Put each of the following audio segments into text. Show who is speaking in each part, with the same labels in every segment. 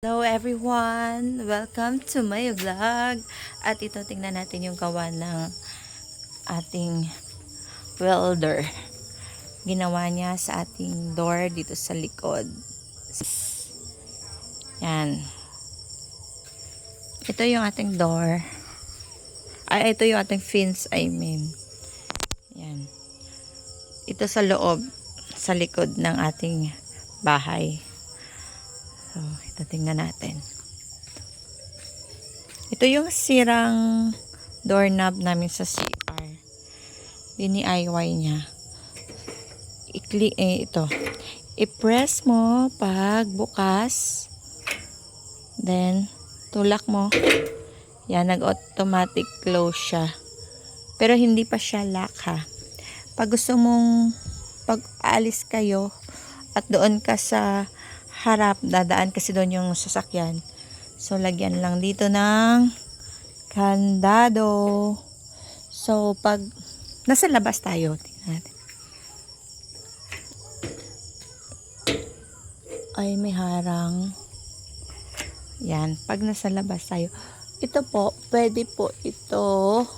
Speaker 1: Hello everyone! Welcome to my vlog. At ito, tingnan natin yung gawa ng ating welder. Ginawa niya sa ating door dito sa likod. Yan. Ito yung ating door. Ito yung ating fence, I mean. Yan. Ito sa loob, sa likod ng ating bahay. So, ito tingnan natin. Ito yung sirang doorknob namin sa CR. DIY niya. Ito. I-press mo pag bukas. Then, tulak mo. Yan, nag-automatic close siya. Pero hindi pa siya lock ha. Pag gusto mong pag-alis kayo at doon ka sa harap, dadaan kasi doon yung sasakyan. So, lagyan lang dito ng kandado. So, pag nasa labas tayo, tingnan natin. Ay, may harang. Yan, pag nasa labas tayo. Ito po, pwede po ito.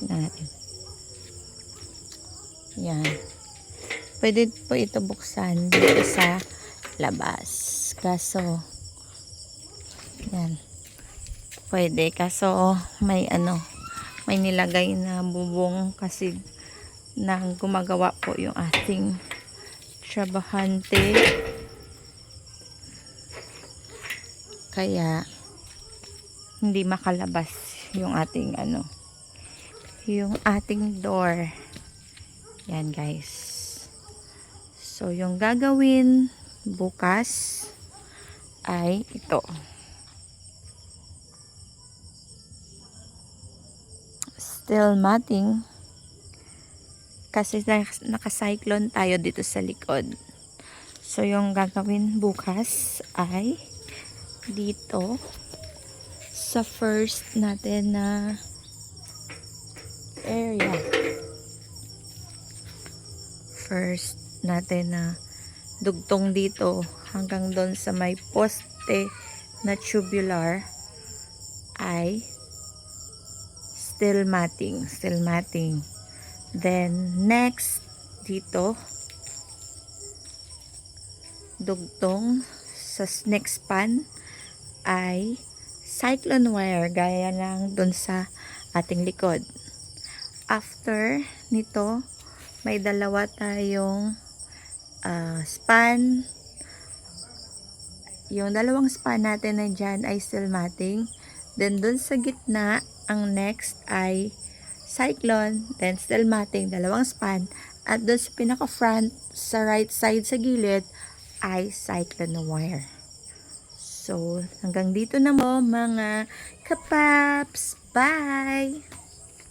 Speaker 1: Tingnan natin. Yan. Pwede po ito buksan dito sa labas. Kaso, yan. Pwede. Kaso, may nilagay na bubong kasi nang gumagawa po yung ating trabahante. Kaya, hindi makalabas yung ating yung ating door. Yan guys. So, yung gagawin bukas ay ito. Steel matting. Kasi naka-cyclone tayo dito sa likod. So, yung gagawin bukas ay dito sa first natin na area. First natin na dugtong dito hanggang doon sa may poste na tubular ay steel matting. Then next dito dugtong sa next span ay cyclone wire gaya lang doon sa ating likod. After nito, may dalawa tayong span. Yung dalawang span natin na dyan ay steel matting. Then, dun sa gitna, ang next ay cyclone. Then, steel matting, dalawang span. At dun sa pinaka-front, sa right side sa gilid, ay cyclone wire. So, hanggang dito na mo mga kapaps. Bye!